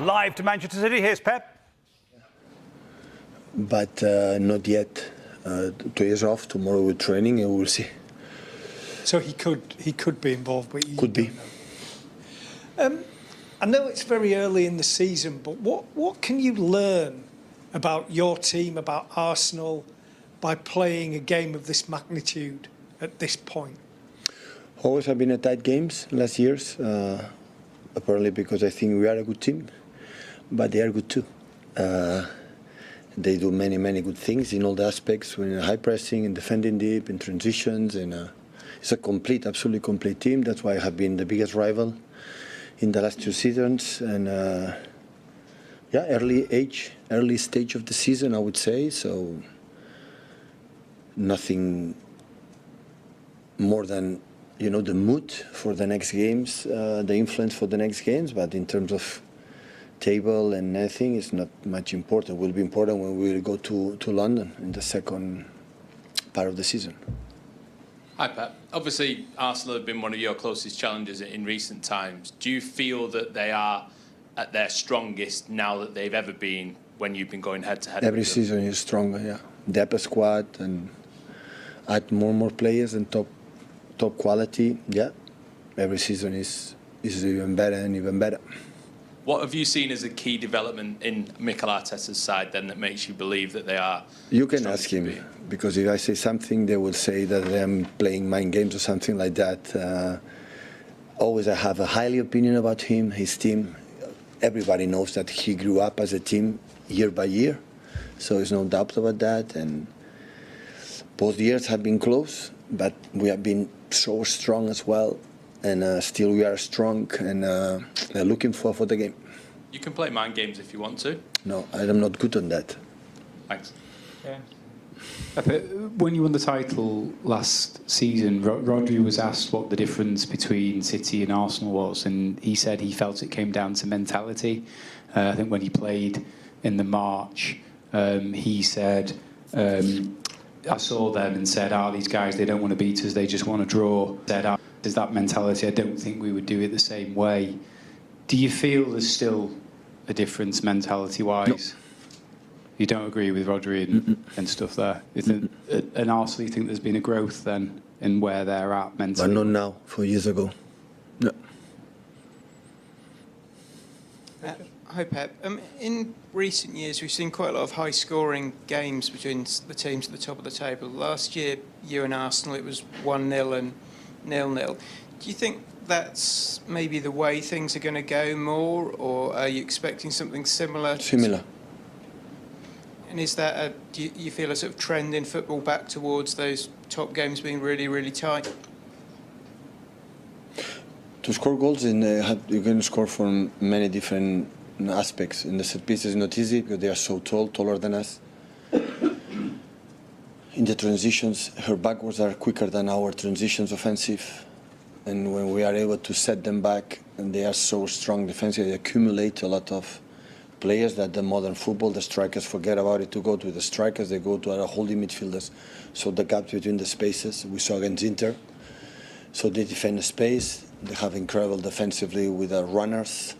live to Manchester City. Here's Pep. But not yet. 2 years off. Tomorrow we're training, and we'll see. So he could be involved, but you could be. I know it's very early in the season, but what can you learn about your team, about Arsenal, by playing a game of this magnitude at this point? Always have been a tight games last years. Apparently because I think we are a good team, but they are good too. They do many good things in all the aspects, when high pressing and defending deep, in transitions, and it's a absolutely complete team. That's why I have been the biggest rival in the last 2 seasons. And yeah, early stage of the season, I would say. So nothing more than, you know, the mood for the next games, the influence for the next games. But in terms of table and anything, it's not much important. It will be important when we go to London in the second part of the season. Hi, Pep. Obviously, Arsenal have been one of your closest challengers in recent times. Do you feel that they are at their strongest now that they've ever been when you've been going head-to-head? Every season is stronger, yeah. Depth squad and add more players and top quality, yeah. Every season is even better and even better. What have you seen as a key development in Mikel Arteta's side then that makes you believe that they are? You can ask him, because if I say something, they will say that I'm playing mind games or something like that. Always I have a highly opinion about him, his team. Everybody knows that he grew up as a team year by year, so there's no doubt about that. And both years have been close, but we have been so strong as well. And still we are strong and looking for the game. You can play mind games if you want to. No, I'm not good on that. Thanks. Yeah. When you won the title last season, Rodri was asked what the difference between City and Arsenal was, and he said he felt it came down to mentality. I think when he played in the March, he said, I saw them and said, these guys, they don't want to beat us, they just want to draw. There's that mentality. I don't think we would do it the same way. Do you feel there's still a difference mentality-wise? No. You don't agree with Rodri and stuff there? And Arsenal, you think there's been a growth then in where they're at mentally? But not now, 4 years ago. No. Hi, Pep. In recent years, we've seen quite a lot of high-scoring games between the teams at the top of the table. Last year, you and Arsenal, it was 1-0 and 0-0. Do you think that's maybe the way things are going to go more, or are you expecting something similar? Similar. And is that do you feel a sort of trend in football back towards those top games being really tight? To score goals, you can score from many different aspects. In the set piece, it's not easy because they are so tall, taller than us. In the transitions, her backwards are quicker than our transitions offensive. And when we are able to set them back, and they are so strong defensively, they accumulate a lot of players that the modern football, the strikers forget about it to go to the strikers, they go to our holding midfielders. So the gap between the spaces, we saw against Inter. So they defend the space, they have incredible defensively with the runners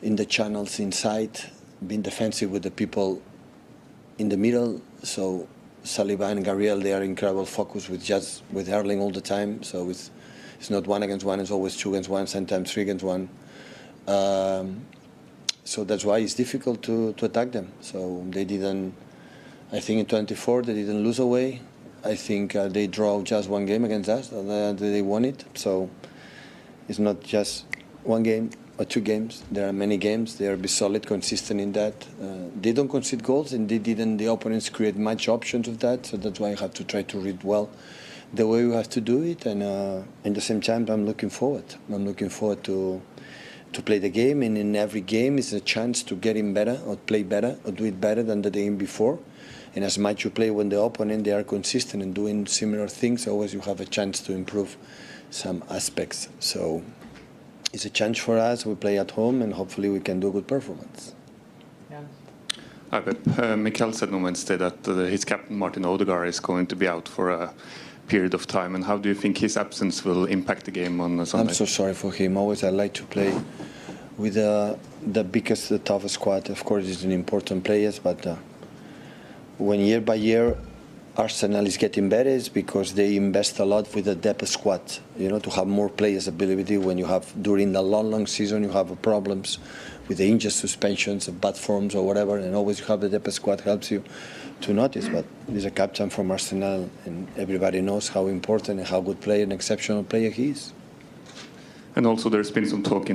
in the channels inside, being defensive with the people in the middle. So Saliba and Gabriel, they are incredible focus with Erling all the time. So it's not 1 against 1, it's always 2 against 1, sometimes 3 against 1. So that's why it's difficult to attack them. So they didn't, I think in 24 they didn't lose away. I think they draw just 1 game against us, and they won it. So it's not just 1 game or 2 games. There are many games. They are be solid, consistent in that. They don't concede goals, and the opponents create much options of that. So that's why you have to try to read well the way we have to do it. And at the same time, I'm looking forward. I'm looking forward to play the game, and in every game is a chance to get in better or play better or do it better than the game before. And as much you play when the opponent, they are consistent and doing similar things, always you have a chance to improve some aspects. So it's a chance for us. We play at home, and hopefully we can do a good performance. Yeah. Hi, Pep. Mikel said on Wednesday that his captain Martin Odegaard is going to be out for a period of time. And how do you think his absence will impact the game on Sunday? I'm so sorry for him. Always I like to play with the biggest, the toughest squad. Of course, it's an important players, but when year by year Arsenal is getting better, it's because they invest a lot with the depth squad. You know, to have more players ability. When you have during the long season, you have problems with the injured suspensions, bad forms or whatever, and always you have the depth squad helps you to notice. But he's a captain from Arsenal, and everybody knows how important and how good player, an exceptional player he is. And also there's been some talk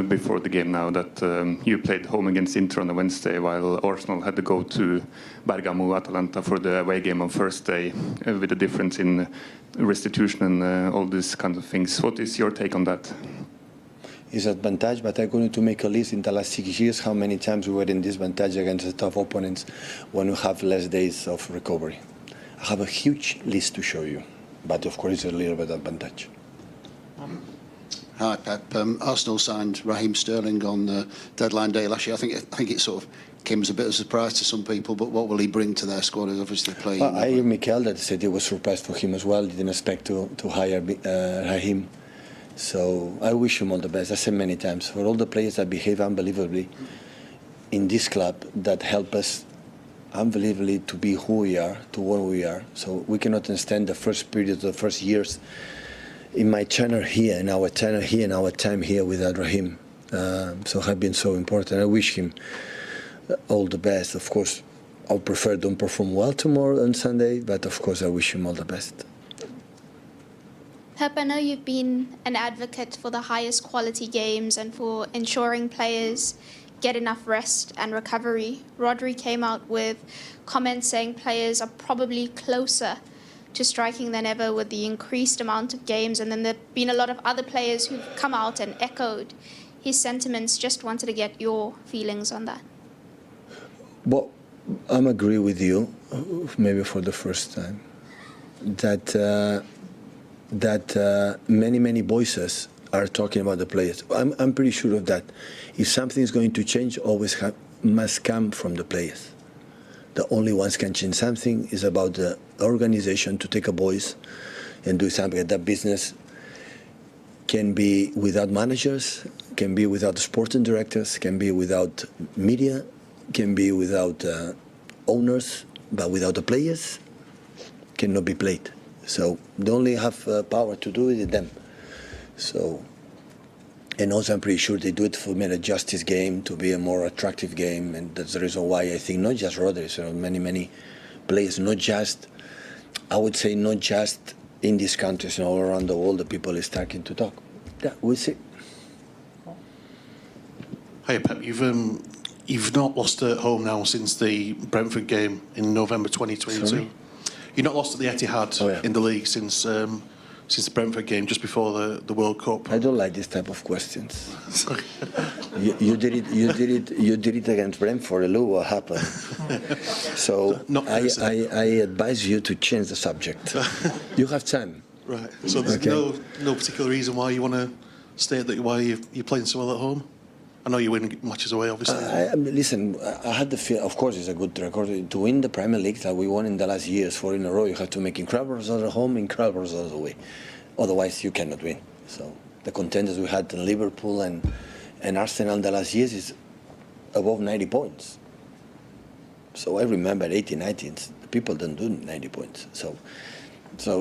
before the game now that you played home against Inter on the Wednesday while Arsenal had to go to Bergamo, Atalanta for the away game on Thursday with a difference in restitution and all these kinds of things. What is your take on that? It's advantage, but I'm going to make a list in the last 6 years how many times we were in disadvantage against the tough opponents when we have less days of recovery. I have a huge list to show you, but of course it's a little bit advantage. Hi, Pep. Arsenal signed Raheem Sterling on the deadline day last year. I think it sort of came as a bit of a surprise to some people, but what will he bring to their squad? Is obviously playing. I hear Mikel that said it was a surprise for him as well. Didn't expect to hire Raheem. So I wish him all the best. I said many times, for all the players that behave unbelievably in this club, that help us unbelievably to be who we are, to what we are. So we cannot understand the first period, the first years in my tenure here, in our tenure here, in our time here without Raheem. So have been so important. I wish him all the best. Of course, I'll prefer don't perform well tomorrow on Sunday, but of course I wish him all the best. Pep, I know you've been an advocate for the highest quality games and for ensuring players get enough rest and recovery. Rodri came out with comments saying players are probably closer to striking than ever with the increased amount of games, and then there have been a lot of other players who've come out and echoed his sentiments. Just wanted to get your feelings on that. Well, I'm agree with you, maybe for the first time, that many voices are talking about the players. I'm pretty sure of that. If something is going to change, always must come from the players. The only ones can change something is about the organization to take a voice and do something. That business can be without managers, can be without sporting directors, can be without media, can be without owners, but without the players, cannot be played. So they only have power to do it is them. So, and also I'm pretty sure they do it for make a justice game, to be a more attractive game, and that's the reason why I think not just Rodri, so many players, not just, I would say not just in these countries and all around the world, the people is starting to talk. Yeah, we'll see. Hey Pep, you've not lost at home now since the Brentford game in November 2022. Sorry? You've not lost at the Etihad in the league since the Brentford game just before the World Cup. I don't like this type of questions. you did it against Brentford. Look what happened. So I advise you to change the subject. You have time. Right. So there's no particular reason why you want to state that why you're playing so well at home. I know you win matches away, obviously. Listen, I had the feel. Of course, it's a good record to win the Premier League that we won in the last years, 4 in a row. You have to make incredible results at home, incredible results away. Otherwise, you cannot win. So the contenders we had in Liverpool and Arsenal in the last years is above 90 points. So I remember 18, 19. The people don't do 90 points. So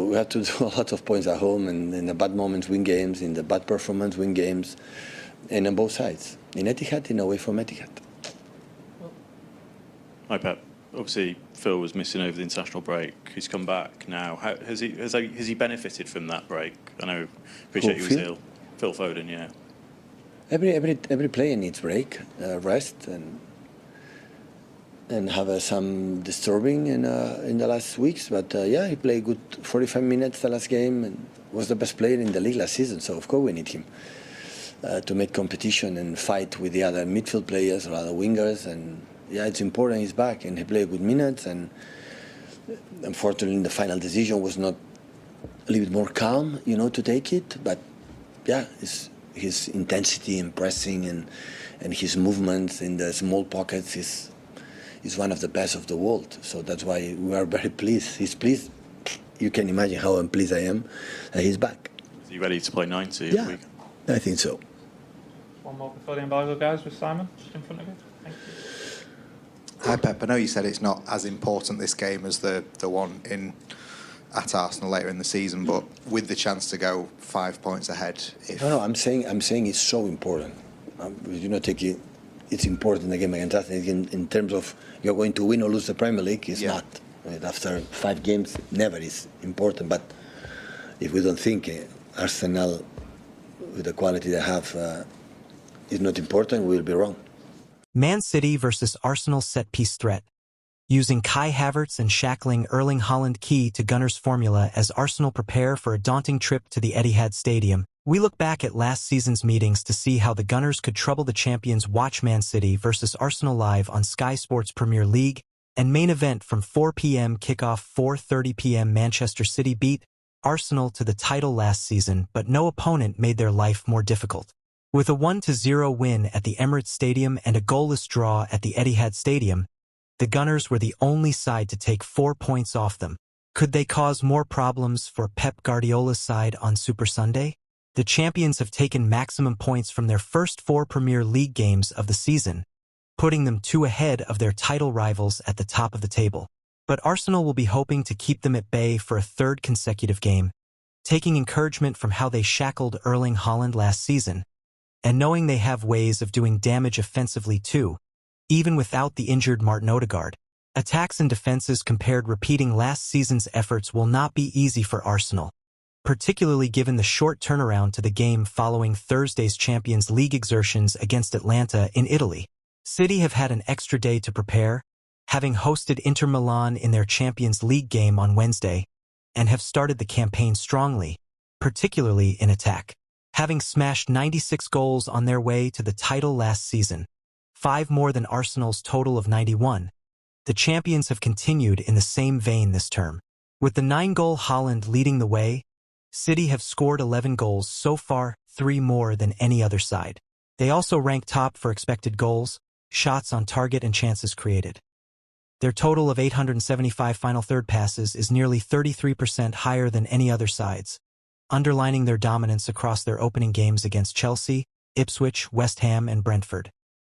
we have to do a lot of points at home, and in the bad moments win games, in the bad performance win games, and on both sides. In Etihad, in away from Etihad. Hi Pep. Obviously, Phil was missing over the international break. He's come back now. How, has he benefited from that break? I know. Appreciate he was ill. Phil Foden, yeah. Every player needs break, rest, and have some disturbing in the last weeks. But yeah, he played good 45 minutes the last game and was the best player in the league last season. So of course we need him to make competition and fight with the other midfield players or other wingers. And yeah, it's important he's back and he played good minutes. And unfortunately, the final decision was not a little bit more calm, to take it. But yeah, his intensity and pressing and his movements in the small pockets is one of the best of the world. So that's why we are very pleased. He's pleased. You can imagine how pleased I am that he's back. Is he ready to play 90? Yeah, I think so. one more before the embargo, guys, with Simon just in front of you. Thank you. Hi Pep, I know you said it's not as important this game as the one at Arsenal later in the season, but with the chance to go 5 points ahead, No, I'm saying it's so important. Take it. It's important the game against Arsenal in terms of you're going to win or lose the Premier League. It's not. Right? After 5 games, never is important. But if we don't think Arsenal, with the quality they have, is not important, we'll be wrong. Mancity versus Arsenal set-piece threat. Using Kai Havertz and shackling Erling Haaland key to Gunners' formula as Arsenal prepare for a daunting trip to the Etihad Stadium, we look back at last season's meetings to see how the Gunners could trouble the champions. Watch Mancity versus Arsenal live on Sky Sports Premier League, and main event from 4 p.m. kickoff. 4:30 p.m. Manchester City beat Arsenal to the title last season, but no opponent made their life more difficult. With a 1-0 win at the Emirates Stadium and a goalless draw at the Etihad Stadium, the Gunners were the only side to take 4 points off them. Could they cause more problems for Pep Guardiola's side on Super Sunday? The champions have taken maximum points from their first 4 Premier League games of the season, putting them 2 ahead of their title rivals at the top of the table. But Arsenal will be hoping to keep them at bay for a 3rd consecutive game, taking encouragement from how they shackled Erling Haaland last season, and knowing they have ways of doing damage offensively too, even without the injured Martin Odegaard. Attacks and defenses compared repeating last season's efforts will not be easy for Arsenal, particularly given the short turnaround to the game following Thursday's Champions League exertions against Atalanta in Italy. City have had an extra day to prepare, having hosted Inter Milan in their Champions League game on Wednesday, and have started the campaign strongly, particularly in attack. Having smashed 96 goals on their way to the title last season, 5 more than Arsenal's total of 91, the champions have continued in the same vein this term. With the 9-goal Haaland leading the way, City have scored 11 goals so far, 3 more than any other side. They also rank top for expected goals, shots on target and chances created. Their total of 875 final third passes is nearly 33% higher than any other sides, underlining their dominance across their opening games against Chelsea, Ipswich, West Ham and Brentford.